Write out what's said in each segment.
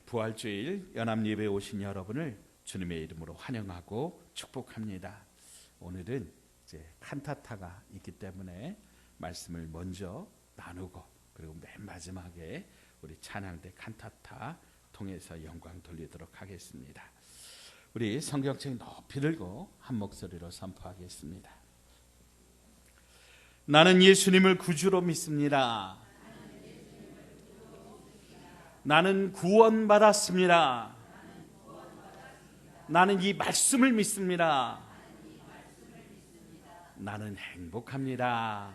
부활주일 연합예배에 오신 여러분을 주님의 이름으로 환영하고 축복합니다. 오늘은 이제 칸타타가 있기 때문에 말씀을 먼저 나누고 그리고 맨 마지막에 우리 찬양대 칸타타 통해서 영광 돌리도록 하겠습니다. 우리 성경책 높이 들고 한 목소리로 선포하겠습니다. 나는 예수님을 구주로 믿습니다. 나는 구원받았습니다. 나는 이 말씀을 믿습니다. 나는 행복합니다.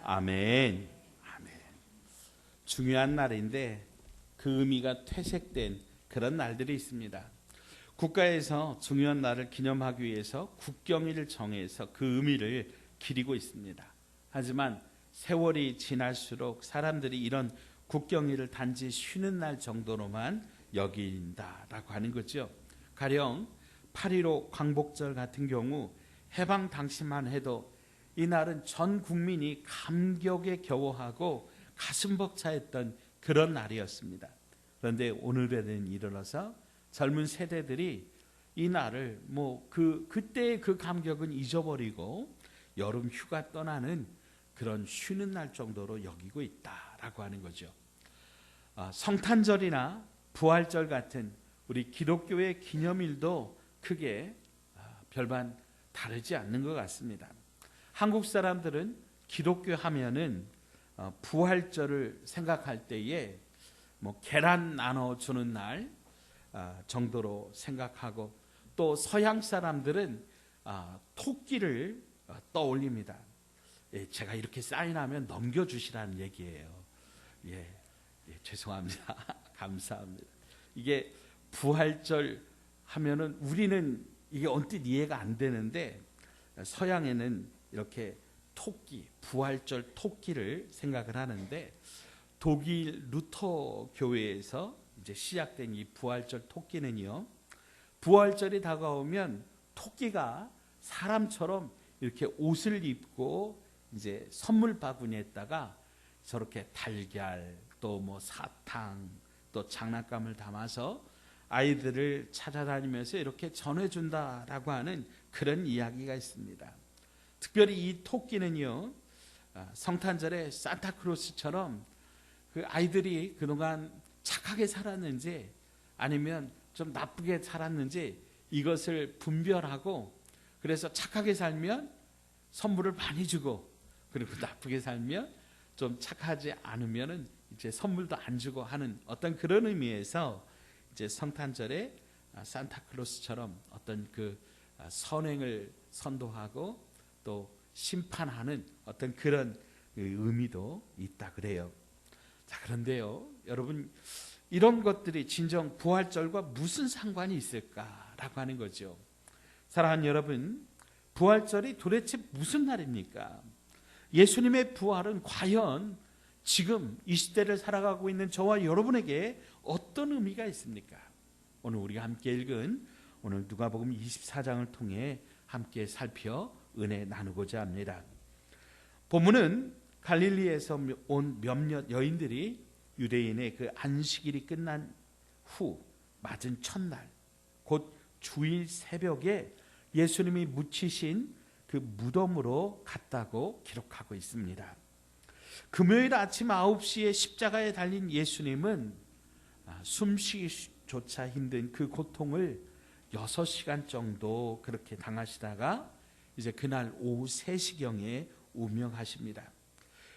아멘. 아멘. 중요한 날인데 그 의미가 퇴색된 그런 날들이 있습니다. 국가에서 중요한 날을 기념하기 위해서 국경일을 정해서 그 의미를 기리고 있습니다. 하지만 세월이 지날수록 사람들이 이런 국경일을 단지 쉬는 날 정도로만 여긴다라고 하는 거죠. 가령 8.15 광복절 같은 경우 해방 당시만 해도 이 날은 전 국민이 감격에 겨워하고 가슴 벅차했던 그런 날이었습니다. 그런데 오늘에는 이르러서 젊은 세대들이 이 날을 그때의 그 감격은 잊어버리고 여름 휴가 떠나는 그런 쉬는 날 정도로 여기고 있다라고 하는 거죠. 성탄절이나 부활절 같은 우리 기독교의 기념일도 크게 별반 다르지 않는 것 같습니다. 한국 사람들은 기독교 하면은 부활절을 생각할 때에 계란 나눠주는 날 정도로 생각하고, 또 서양 사람들은 토끼를 떠올립니다. 제가 이렇게 사인하면 넘겨주시라는 얘기예요. 죄송합니다. 감사합니다. 이게 부활절 하면은 우리는 이게 언뜻 이해가 안 되는데 서양에는 이렇게 토끼, 부활절 토끼를 생각을 하는데, 독일 루터 교회에서 이제 시작된 이 부활절 토끼는요, 부활절이 다가오면 토끼가 사람처럼 이렇게 옷을 입고 이제 선물 바구니에다가 저렇게 달걀, 또 사탕, 또 장난감을 담아서 아이들을 찾아다니면서 이렇게 전해준다라고 하는 그런 이야기가 있습니다. 특별히 이 토끼는요, 성탄절에 산타크로스처럼 그 아이들이 그동안 착하게 살았는지 아니면 좀 나쁘게 살았는지 이것을 분별하고, 그래서 착하게 살면 선물을 많이 주고, 그리고 나쁘게 살면 좀 착하지 않으면은 이제 선물도 안 주고 하는 어떤 그런 의미에서 이제 성탄절에 산타클로스처럼 어떤 그 선행을 선도하고 또 심판하는 어떤 그런 의미도 있다 그래요. 자, 그런데요, 여러분, 이런 것들이 진정 부활절과 무슨 상관이 있을까라고 하는 거죠. 사랑하는 여러분, 부활절이 도대체 무슨 날입니까? 예수님의 부활은 과연 지금 이 시대를 살아가고 있는 저와 여러분에게 어떤 의미가 있습니까? 오늘 우리가 함께 읽은 오늘 누가복음 24장을 통해 함께 살펴 은혜 나누고자 합니다. 본문은 갈릴리에서 온 몇몇 여인들이 유대인의 그 안식일이 끝난 후 맞은 첫날, 곧 주일 새벽에 예수님이 묻히신 그 무덤으로 갔다고 기록하고 있습니다. 금요일 아침 9시에 십자가에 달린 예수님은 숨쉬기조차 힘든 그 고통을 6시간 정도 그렇게 당하시다가 이제 그날 오후 3시경에 운명하십니다.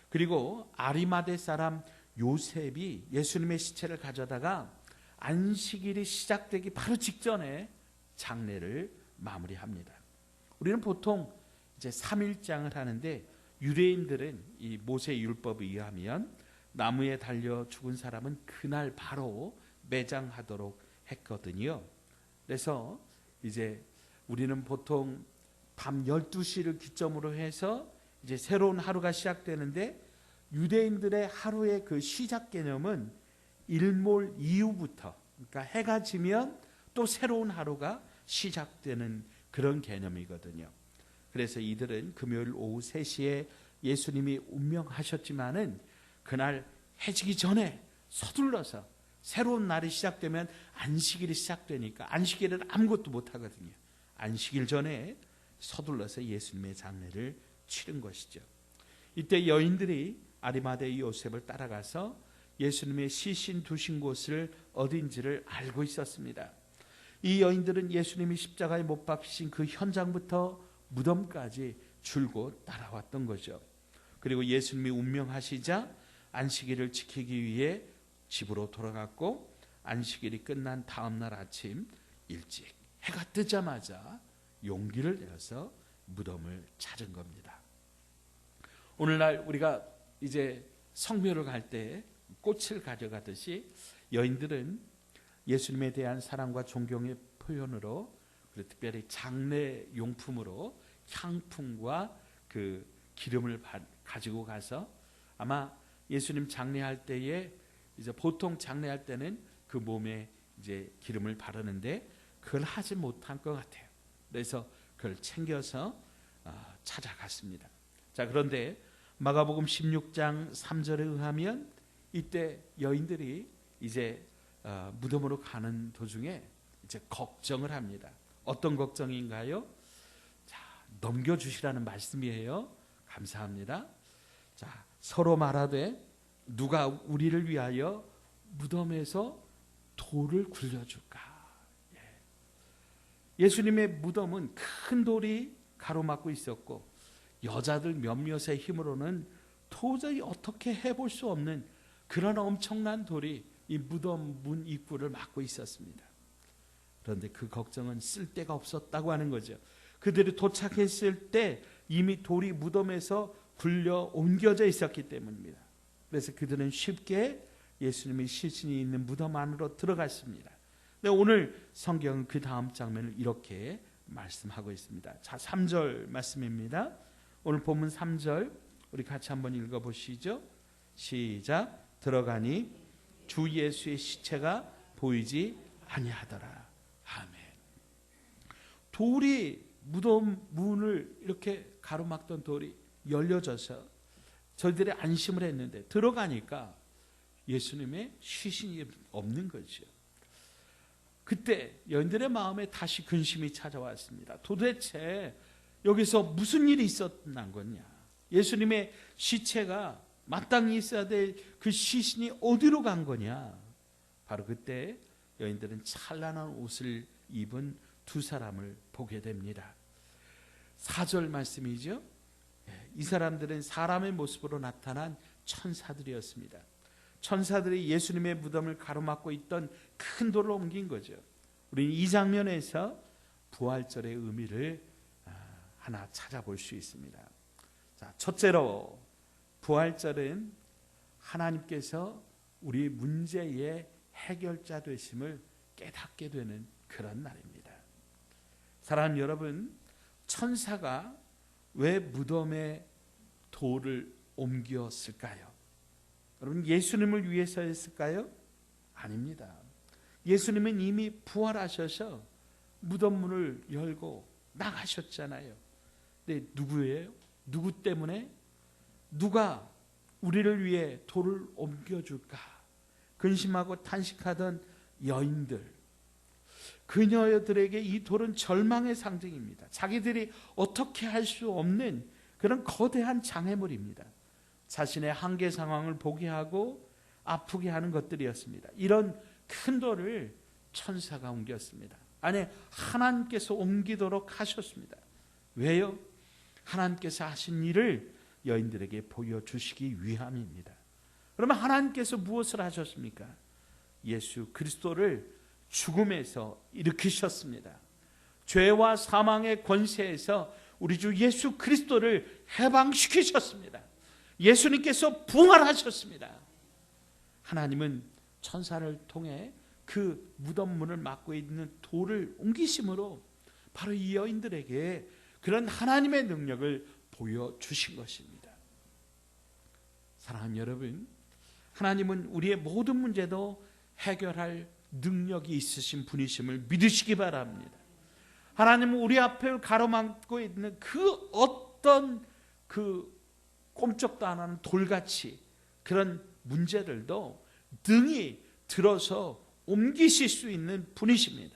그리고 아리마대 사람 요셉이 예수님의 시체를 가져다가 안식일이 시작되기 바로 직전에 장례를 마무리합니다. 우리는 보통 이제 3일장을 하는데, 유대인들은 이 모세 율법에 의하면 나무에 달려 죽은 사람은 그날 바로 매장하도록 했거든요. 그래서 이제 우리는 보통 밤 12시를 기점으로 해서 이제 새로운 하루가 시작되는데, 유대인들의 하루의 그 시작 개념은 일몰 이후부터, 그러니까 해가 지면 또 새로운 하루가 시작되는 그런 개념이거든요. 그래서 이들은 금요일 오후 3시에 예수님이 운명하셨지만은 그날 해지기 전에 서둘러서 새로운 날이 시작되면 안식일이 시작되니까 안식일은 아무것도 못하거든요. 안식일 전에 서둘러서 예수님의 장례를 치른 것이죠. 이때 여인들이 아리마대 요셉을 따라가서 예수님의 시신 두신 곳을 어딘지를 알고 있었습니다. 이 여인들은 예수님이 십자가에 못 박히신 그 현장부터 무덤까지 줄곧 따라왔던 거죠. 그리고 예수님이 운명하시자 안식일을 지키기 위해 집으로 돌아갔고, 안식일이 끝난 다음 날 아침 일찍 해가 뜨자마자 용기를 내어서 무덤을 찾은 겁니다. 오늘날 우리가 이제 성묘를 갈 때 꽃을 가져가듯이 여인들은 예수님에 대한 사랑과 존경의 표현으로, 그리고 특별히 장례 용품으로 향품과 그 기름을 가지고 가서, 아마 예수님 장례할 때에 이제 보통 장례할 때는 그 몸에 이제 기름을 바르는데 그걸 하지 못한 것 같아요. 그래서 그걸 챙겨서 찾아갔습니다. 자, 그런데 마가복음 16장 3절에 의하면 이때 여인들이 이제 무덤으로 가는 도중에 이제 걱정을 합니다. 어떤 걱정인가요? 자, 넘겨주시라는 말씀이에요. 감사합니다. 자, 서로 말하되 누가 우리를 위하여 무덤에서 돌을 굴려줄까? 예수님의 무덤은 큰 돌이 가로막고 있었고, 여자들 몇몇의 힘으로는 도저히 어떻게 해볼 수 없는 그런 엄청난 돌이 이 무덤 문 입구를 막고 있었습니다. 그런데 그 걱정은 쓸데가 없었다고 하는 거죠. 그들이 도착했을 때 이미 돌이 무덤에서 굴려 옮겨져 있었기 때문입니다. 그래서 그들은 쉽게 예수님의 시신이 있는 무덤 안으로 들어갔습니다. 근데 오늘 성경은 그 다음 장면을 이렇게 말씀하고 있습니다. 자, 3절 말씀입니다. 오늘 본문 3절 우리 같이 한번 읽어보시죠. 시작. 들어가니 주 예수의 시체가 보이지 아니하더라. 아멘. 돌이 무덤 문을 이렇게 가로막던 돌이 열려져서 저희들이 안심을 했는데 들어가니까 예수님의 시신이 없는 거죠. 그때 여인들의 마음에 다시 근심이 찾아왔습니다. 도대체 여기서 무슨 일이 있었난 거냐? 예수님의 시체가 마땅히 있어야 될 그 시신이 어디로 간 거냐? 바로 그때 여인들은 찬란한 옷을 입은 두 사람을 보게 됩니다. 4절 말씀이죠. 이 사람들은 사람의 모습으로 나타난 천사들이었습니다. 천사들이 예수님의 무덤을 가로막고 있던 큰 돌을 옮긴 거죠. 우리는 이 장면에서 부활절의 의미를 하나 찾아볼 수 있습니다. 자, 첫째로 부활절은 하나님께서 우리 문제의 해결자 되심을 깨닫게 되는 그런 날입니다. 사랑하는 여러분, 천사가 왜 무덤에 돌을 옮겼을까요? 여러분, 예수님을 위해서였을까요? 아닙니다. 예수님은 이미 부활하셔서 무덤 문을 열고 나가셨잖아요. 근데 누구예요? 누구 때문에? 누가 우리를 위해 돌을 옮겨줄까? 근심하고 탄식하던 여인들, 그녀들에게 이 돌은 절망의 상징입니다. 자기들이 어떻게 할 수 없는 그런 거대한 장애물입니다. 자신의 한계 상황을 보게 하고 아프게 하는 것들이었습니다. 이런 큰 돌을 천사가 옮겼습니다. 아니, 하나님께서 옮기도록 하셨습니다. 왜요? 하나님께서 하신 일을 여인들에게 보여주시기 위함입니다. 그러면 하나님께서 무엇을 하셨습니까? 예수 그리스도를 죽음에서 일으키셨습니다. 죄와 사망의 권세에서 우리 주 예수 그리스도를 해방시키셨습니다. 예수님께서 부활하셨습니다. 하나님은 천사를 통해 그 무덤 문을 막고 있는 돌을 옮기심으로 바로 이 여인들에게 그런 하나님의 능력을 보여주신 것입니다. 사랑하는 여러분, 하나님은 우리의 모든 문제도 해결할 능력이 있으신 분이심을 믿으시기 바랍니다. 하나님은 우리 앞을 가로막고 있는 그 어떤 그 꼼짝도 안 하는 돌같이 그런 문제들도 능히 들어서 옮기실 수 있는 분이십니다.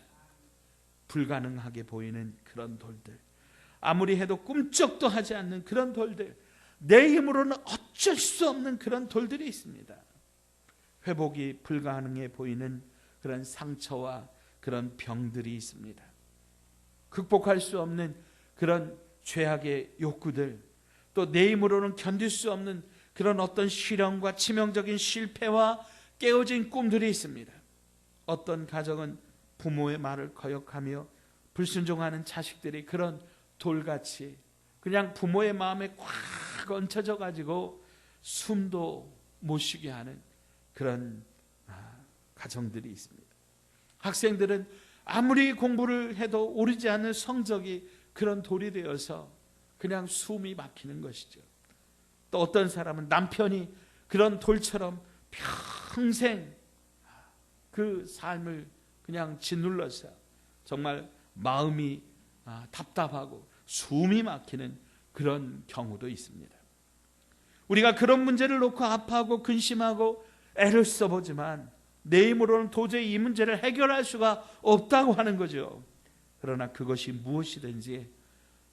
불가능하게 보이는 그런 돌들, 아무리 해도 꿈쩍도 하지 않는 그런 돌들, 내 힘으로는 어쩔 수 없는 그런 돌들이 있습니다. 회복이 불가능해 보이는 그런 상처와 그런 병들이 있습니다. 극복할 수 없는 그런 죄악의 욕구들, 또 내 힘으로는 견딜 수 없는 그런 어떤 시련과 치명적인 실패와 깨어진 꿈들이 있습니다. 어떤 가정은 부모의 말을 거역하며 불순종하는 자식들이 그런 돌같이 그냥 부모의 마음에 꽉 얹혀져 가지고 숨도 못 쉬게 하는 그런 가정들이 있습니다. 학생들은 아무리 공부를 해도 오르지 않는 성적이 그런 돌이 되어서 그냥 숨이 막히는 것이죠. 또 어떤 사람은 남편이 그런 돌처럼 평생 그 삶을 그냥 짓눌러서 정말 마음이 답답하고 숨이 막히는 그런 경우도 있습니다. 우리가 그런 문제를 놓고 아파하고 근심하고 애를 써보지만 내 힘으로는 도저히 이 문제를 해결할 수가 없다고 하는 거죠. 그러나 그것이 무엇이든지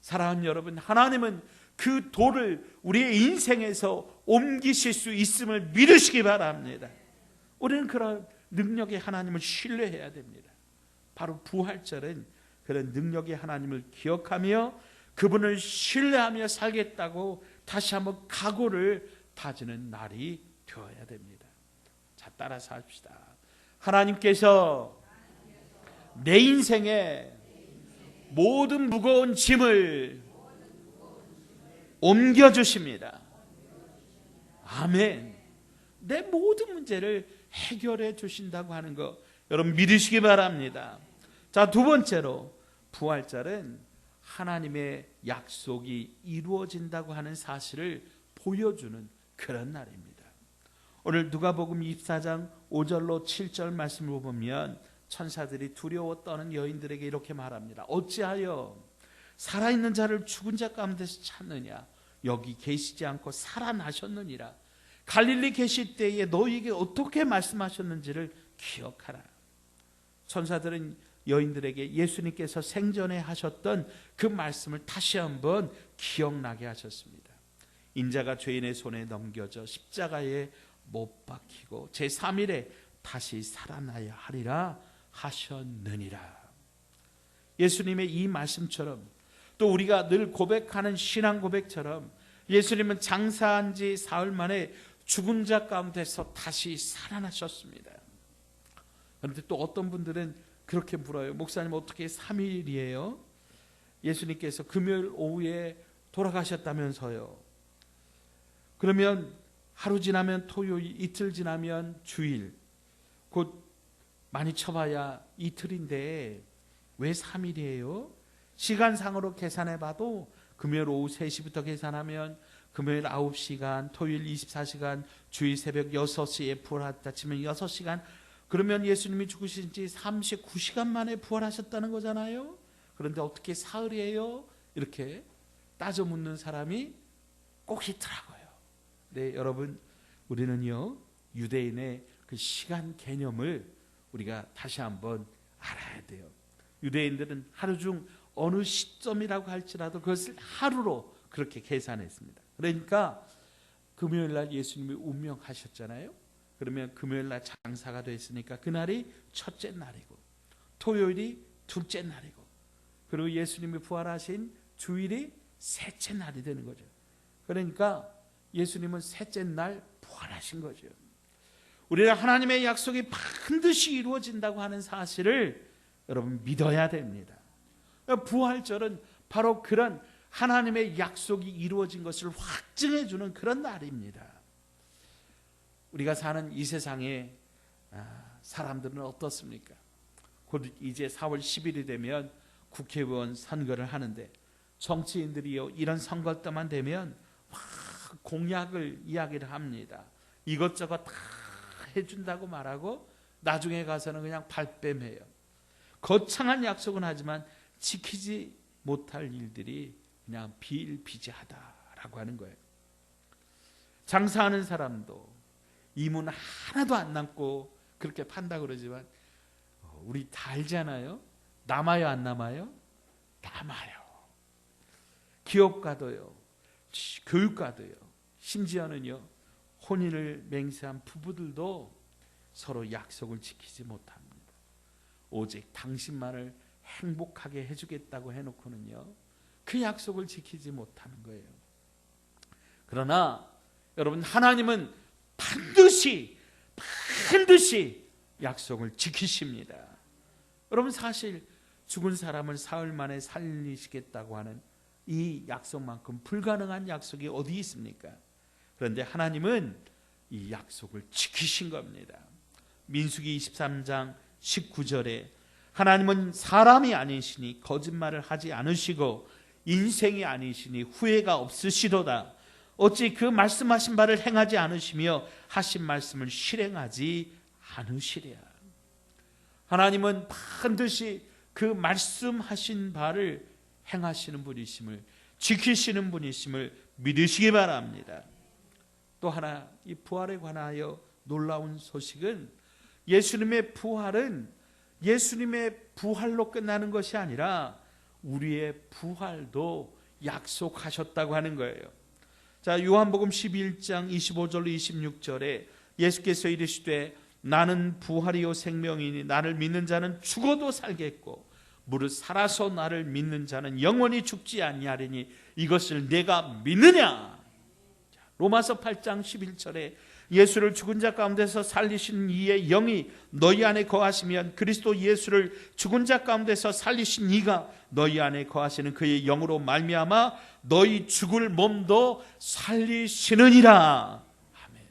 사랑하는 여러분, 하나님은 그 돌을 우리의 인생에서 옮기실 수 있음을 믿으시기 바랍니다. 우리는 그런 능력의 하나님을 신뢰해야 됩니다. 바로 부활절은 그런 능력의 하나님을 기억하며 그분을 신뢰하며 살겠다고 다시 한번 각오를 다지는 날이 되어야 됩니다. 자, 따라서 합시다. 하나님께서 내 인생에 모든 무거운 짐을 옮겨주십니다. 아멘. 내 모든 문제를 해결해 주신다고 하는 거 여러분 믿으시기 바랍니다. 자, 두 번째로 부활절은 하나님의 약속이 이루어진다고 하는 사실을 보여주는 그런 날입니다. 오늘 누가복음 24장 5절로 7절 말씀을 보면 천사들이 두려워 떠는 여인들에게 이렇게 말합니다. 어찌하여 살아있는 자를 죽은 자 가운데서 찾느냐? 여기 계시지 않고 살아나셨느니라. 갈릴리 계실 때에 너희에게 어떻게 말씀하셨는지를 기억하라. 천사들은 여인들에게 예수님께서 생전에 하셨던 그 말씀을 다시 한번 기억나게 하셨습니다. 인자가 죄인의 손에 넘겨져 십자가에 못 박히고 제3일에 다시 살아나야 하리라 하셨느니라. 예수님의 이 말씀처럼 또 우리가 늘 고백하는 신앙 고백처럼 예수님은 장사한 지 사흘 만에 죽은 자 가운데서 다시 살아나셨습니다. 그런데 또 어떤 분들은 그렇게 물어요. 목사님 어떻게 3일이에요? 예수님께서 금요일 오후에 돌아가셨다면서요. 그러면 하루 지나면 토요일, 이틀 지나면 주일, 곧 많이 쳐봐야 이틀인데 왜 3일이에요? 시간상으로 계산해 봐도 금요일 오후 3시부터 계산하면 금요일 9시간, 토요일 24시간, 주일 새벽 6시에 부활했다 치면 6시간, 그러면 예수님이 죽으신 지 39시간 만에 부활하셨다는 거잖아요. 그런데 어떻게 사흘이에요? 이렇게 따져 묻는 사람이 꼭 있더라고요. 네, 여러분, 우리는요 유대인의 그 시간 개념을 우리가 다시 한번 알아야 돼요. 유대인들은 하루 중 어느 시점이라고 할지라도 그것을 하루로 그렇게 계산했습니다. 그러니까 금요일 날 예수님이 운명하셨잖아요. 그러면 금요일 날 장사가 됐으니까 그날이 첫째 날이고 토요일이 둘째 날이고 그리고 예수님이 부활하신 주일이 셋째 날이 되는 거죠. 그러니까 예수님은 셋째 날 부활하신 거죠. 우리는 하나님의 약속이 반드시 이루어진다고 하는 사실을 여러분 믿어야 됩니다. 부활절은 바로 그런 하나님의 약속이 이루어진 것을 확증해 주는 그런 날입니다. 우리가 사는 이 세상에 사람들은 어떻습니까? 곧 이제 4월 10일이 되면 국회의원 선거를 하는데 정치인들이요 이런 선거 때만 되면 공약을 이야기를 합니다. 이것저것 다 해준다고 말하고 나중에 가서는 그냥 발뺌해요. 거창한 약속은 하지만 지키지 못할 일들이 그냥 비일비재하다라고 하는 거예요. 장사하는 사람도 이문 하나도 안 남고 그렇게 판다 그러지만 우리 다 알잖아요. 남아요, 안 남아요? 남아요. 기업가도요, 교육가도요, 심지어는요 혼인을 맹세한 부부들도 서로 약속을 지키지 못합니다. 오직 당신만을 행복하게 해주겠다고 해놓고는요 그 약속을 지키지 못하는 거예요. 그러나 여러분, 하나님은 반드시 약속을 지키십니다. 여러분, 사실 죽은 사람을 사흘 만에 살리시겠다고 하는 이 약속만큼 불가능한 약속이 어디 있습니까? 그런데 하나님은 이 약속을 지키신 겁니다. 민수기 23장 19절에 하나님은 사람이 아니시니 거짓말을 하지 않으시고 인생이 아니시니 후회가 없으시도다. 어찌 그 말씀하신 바를 행하지 않으시며 하신 말씀을 실행하지 않으시랴. 하나님은 반드시 그 말씀하신 바를 행하시는 분이심을, 지키시는 분이심을 믿으시기 바랍니다. 또 하나, 이 부활에 관하여 놀라운 소식은 예수님의 부활은 예수님의 부활로 끝나는 것이 아니라 우리의 부활도 약속하셨다고 하는 거예요. 자, 요한복음 11장 25절로 26절에 예수께서 이르시되 나는 부활이요 생명이니 나를 믿는 자는 죽어도 살겠고 무릇 살아서 나를 믿는 자는 영원히 죽지 아니하리니 이것을 내가 믿느냐. 로마서 8장 11절에 예수를 죽은 자 가운데서 살리신 이의 영이 너희 안에 거하시면 그리스도 예수를 죽은 자 가운데서 살리신 이가 너희 안에 거하시는 그의 영으로 말미암아 너희 죽을 몸도 살리시느니라. 아멘.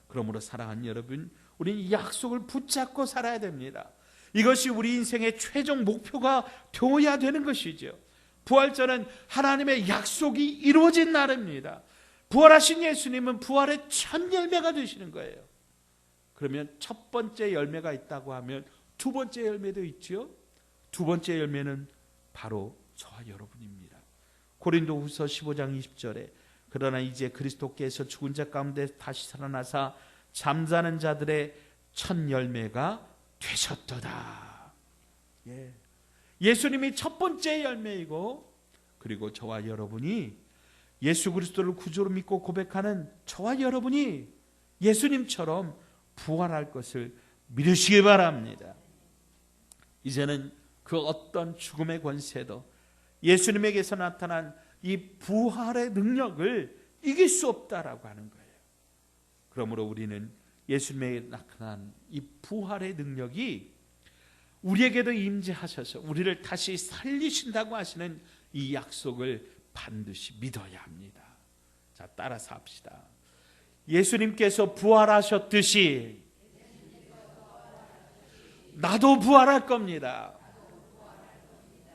그러므로 사랑하는 여러분, 우리는 이 약속을 붙잡고 살아야 됩니다. 이것이 우리 인생의 최종 목표가 되어야 되는 것이죠. 부활절은 하나님의 약속이 이루어진 날입니다. 부활하신 예수님은 부활의 첫 열매가 되시는 거예요. 그러면 첫 번째 열매가 있다고 하면 두 번째 열매도 있죠. 두 번째 열매는 바로 저와 여러분입니다. 고린도후서 15장 20절에 그러나 이제 그리스도께서 죽은 자 가운데 다시 살아나사 잠자는 자들의 첫 열매가 되셨도다. 예수님이 첫 번째 열매이고, 그리고 저와 여러분이 예수 그리스도를 구주로 믿고 고백하는 저와 여러분이 예수님처럼 부활할 것을 믿으시기 바랍니다. 이제는 그 어떤 죽음의 권세도 예수님에게서 나타난 이 부활의 능력을 이길 수 없다라고 하는 거예요. 그러므로 우리는 예수님에게 나타난 이 부활의 능력이 우리에게도 임재하셔서 우리를 다시 살리신다고 하시는 이 약속을 반드시 믿어야 합니다. 자, 따라서 합시다. 예수님께서 부활하셨듯이 나도 부활할 겁니다.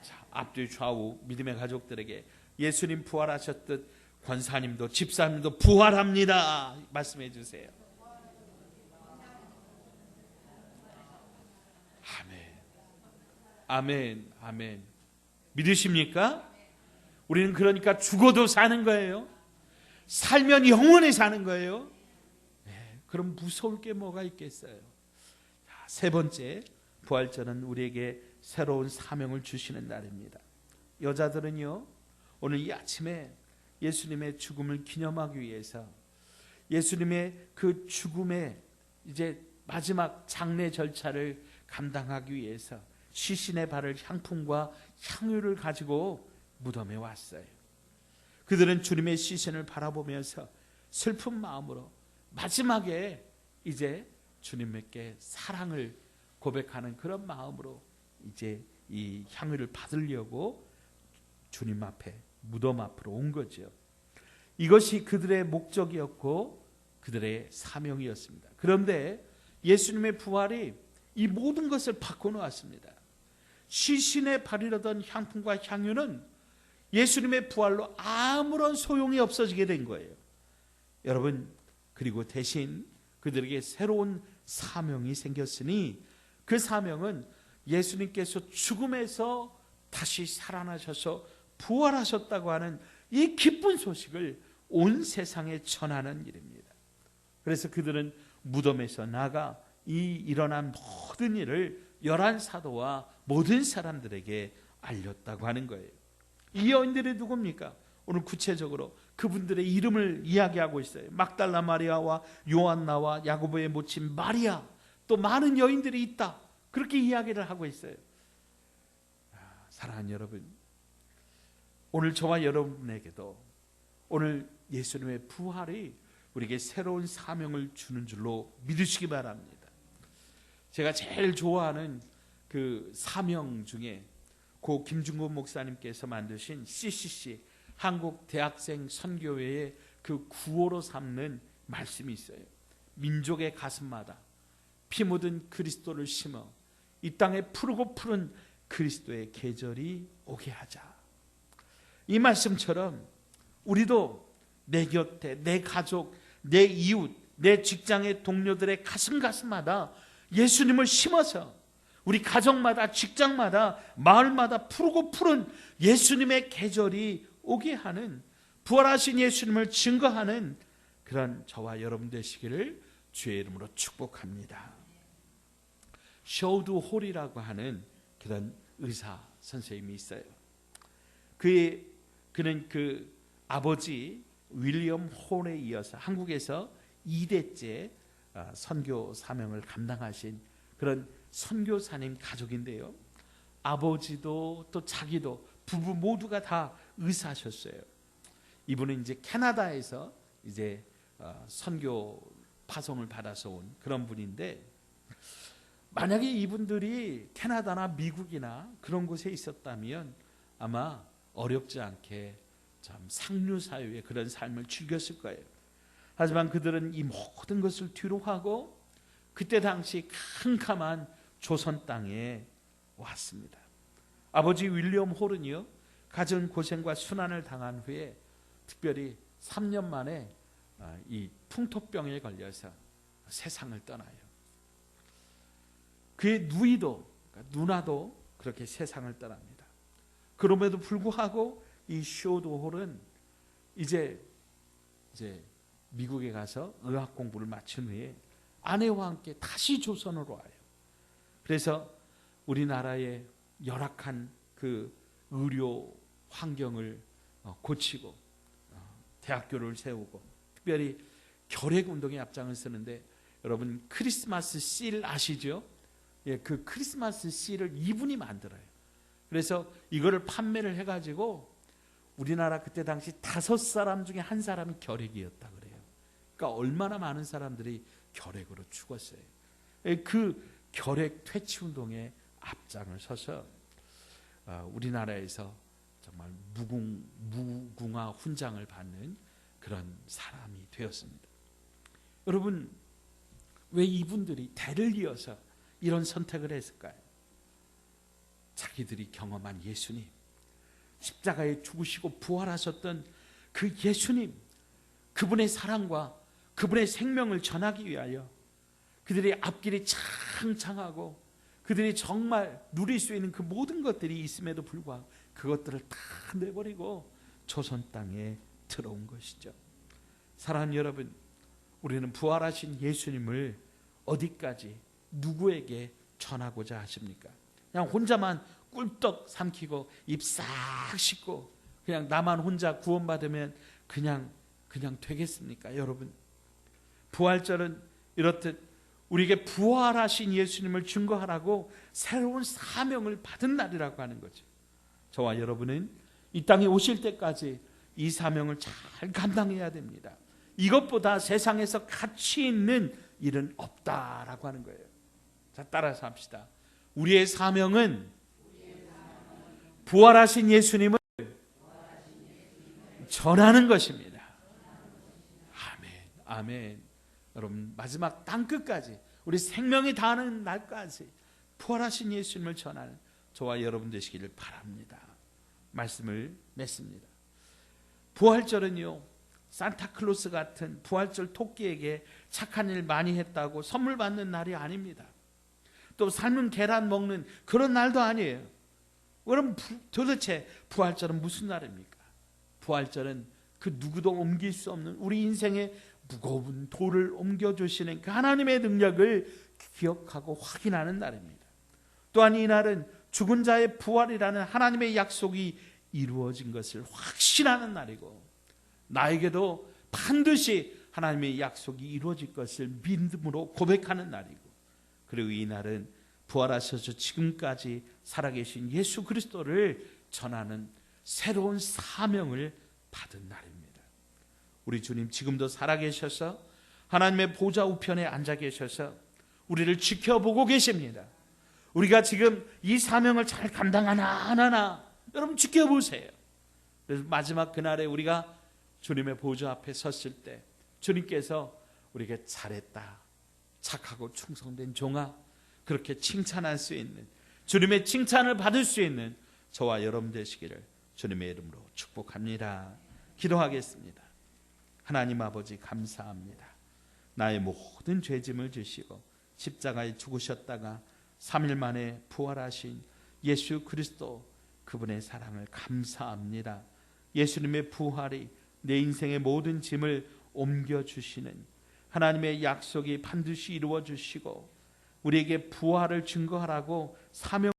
자, 앞뒤 좌우 믿음의 가족들에게 예수님 부활하셨듯 권사님도 집사님도 부활합니다. 말씀해 주세요. 아멘. 아멘. 아멘. 믿으십니까? 우리는 그러니까 죽어도 사는 거예요. 살면 영원히 사는 거예요. 네, 그럼 무서울 게 뭐가 있겠어요? 자, 세 번째, 부활절은 우리에게 새로운 사명을 주시는 날입니다. 여자들은요, 오늘 이 아침에 예수님의 죽음을 기념하기 위해서 예수님의 그 죽음의 이제 마지막 장례 절차를 감당하기 위해서 시신에 바를 향품과 향유를 가지고 무덤에 왔어요. 그들은 주님의 시신을 바라보면서 슬픈 마음으로 마지막에 이제 주님께 사랑을 고백하는 그런 마음으로 이제 이 향유를 받으려고 주님 앞에 무덤 앞으로 온 거죠. 이것이 그들의 목적이었고 그들의 사명이었습니다. 그런데 예수님의 부활이 이 모든 것을 바꿔놓았습니다. 시신에 바르려던 향품과 향유는 예수님의 부활로 아무런 소용이 없어지게 된 거예요. 여러분, 그리고 대신 그들에게 새로운 사명이 생겼으니 그 사명은 예수님께서 죽음에서 다시 살아나셔서 부활하셨다고 하는 이 기쁜 소식을 온 세상에 전하는 일입니다. 그래서 그들은 무덤에서 나가 일어난 모든 일을 11사도와 모든 사람들에게 알렸다고 하는 거예요. 이 여인들이 누굽니까? 오늘 구체적으로 그분들의 이름을 이야기하고 있어요. 막달라 마리아와 요한나와 야고보의 모친 마리아, 또 많은 여인들이 있다, 그렇게 이야기를 하고 있어요. 사랑하는 여러분, 오늘 저와 여러분에게도 오늘 예수님의 부활이 우리에게 새로운 사명을 주는 줄로 믿으시기 바랍니다. 제가 제일 좋아하는 그 사명 중에 고 김중곤 목사님께서 만드신 CCC 한국 대학생 선교회의 그 구호로 삼는 말씀이 있어요. 민족의 가슴마다 피 묻은 그리스도를 심어 이 땅에 푸르고 푸른 그리스도의 계절이 오게 하자. 이 말씀처럼 우리도 내 곁에, 내 가족, 내 이웃, 내 직장의 동료들의 가슴마다 예수님을 심어서 우리 가정마다, 직장마다, 마을마다 푸르고 푸른 예수님의 계절이 오게 하는, 부활하신 예수님을 증거하는 그런 저와 여러분 되시기를 주의 이름으로 축복합니다. 셔우드 홀이라고 하는 그런 의사 선생님이 있어요. 그는 그 아버지 윌리엄 홀에 이어서 한국에서 2대째 선교 사명을 감당하신 그런 선교사님 가족인데요. 아버지도 또 자기도 부부 모두가 다 의사셨어요. 이분은 이제 캐나다에서 이제 선교 파송을 받아서 온 그런 분인데, 만약에 이분들이 캐나다나 미국이나 그런 곳에 있었다면 아마 어렵지 않게 참 상류사회의 그런 삶을 즐겼을 거예요. 하지만 그들은 이 모든 것을 뒤로하고 그때 당시 캄캄한 조선 땅에 왔습니다. 아버지 윌리엄 홀은요, 가진 고생과 순환을 당한 후에 특별히 3년 만에 이 풍토병에 걸려서 세상을 떠나요. 그의 누이도, 그러니까 누나도 그렇게 세상을 떠납니다. 그럼에도 불구하고 이 셔우드 홀은 이제 미국에 가서 의학 공부를 마친 후에 아내와 함께 다시 조선으로 와요. 그래서 우리나라의 열악한 그 의료 환경을 고치고 대학교를 세우고, 특별히 결핵운동에 앞장을 서는데, 여러분 크리스마스 실 아시죠? 예, 그 크리스마스 실을 이분이 만들어요. 그래서 이거를 판매를 해가지고 우리나라 그때 당시 5사람 중에 1사람이 결핵이었다 그래요. 그러니까 얼마나 많은 사람들이 결핵으로 죽었어요. 그 결핵 퇴치 운동에 앞장을 서서 우리나라에서 정말 무궁화 훈장을 받는 그런 사람이 되었습니다. 여러분, 왜 이분들이 대를 이어서 이런 선택을 했을까요? 자기들이 경험한 예수님, 십자가에 죽으시고 부활하셨던 그 예수님, 그분의 사랑과 그분의 생명을 전하기 위하여 그들의 앞길이 창창하고 그들이 정말 누릴 수 있는 그 모든 것들이 있음에도 불구하고 그것들을 다 내버리고 조선 땅에 들어온 것이죠. 사랑하는 여러분, 우리는 부활하신 예수님을 어디까지 누구에게 전하고자 하십니까? 그냥 혼자만 꿀떡 삼키고 입 싹 씻고 그냥 나만 혼자 구원받으면 그냥 되겠습니까? 여러분, 부활절은 이렇듯 우리에게 부활하신 예수님을 증거하라고 새로운 사명을 받은 날이라고 하는 거죠. 저와 여러분은 이 땅에 오실 때까지 이 사명을 잘 감당해야 됩니다. 이것보다 세상에서 가치 있는 일은 없다라고 하는 거예요. 자, 따라서 합시다. 우리의 사명은 부활하신 예수님을 전하는 것입니다. 아멘, 아멘. 여러분, 마지막 땅끝까지 우리 생명이 다하는 날까지 부활하신 예수님을 전하는 저와 여러분 되시기를 바랍니다. 말씀을 맺습니다. 부활절은요, 산타클로스 같은 부활절 토끼에게 착한 일 많이 했다고 선물 받는 날이 아닙니다. 또 삶은 계란 먹는 그런 날도 아니에요. 그럼 도대체 부활절은 무슨 날입니까? 부활절은 그 누구도 옮길 수 없는 우리 인생의 무거운 돌을 옮겨주시는 그 하나님의 능력을 기억하고 확인하는 날입니다. 또한 이날은 죽은 자의 부활이라는 하나님의 약속이 이루어진 것을 확신하는 날이고, 나에게도 반드시 하나님의 약속이 이루어질 것을 믿음으로 고백하는 날이고, 그리고 이날은 부활하셔서 지금까지 살아계신 예수 그리스도를 전하는 새로운 사명을 받은 날입니다. 우리 주님 지금도 살아계셔서 하나님의 보좌 우편에 앉아 계셔서 우리를 지켜보고 계십니다. 우리가 지금 이 사명을 잘 감당하나 안 하나 여러분 지켜보세요. 그래서 마지막 그날에 우리가 주님의 보좌 앞에 섰을 때 주님께서 우리에게 잘했다, 착하고 충성된 종아, 그렇게 칭찬할 수 있는, 주님의 칭찬을 받을 수 있는 저와 여러분 되시기를 주님의 이름으로 축복합니다. 기도하겠습니다. 하나님 아버지 감사합니다. 나의 모든 죄짐을 지시고 십자가에 죽으셨다가 3일 만에 부활하신 예수 그리스도, 그분의 사랑을 감사합니다. 예수님의 부활이 내 인생의 모든 짐을 옮겨주시는 하나님의 약속이 반드시 이루어주시고 우리에게 부활을 증거하라고 사명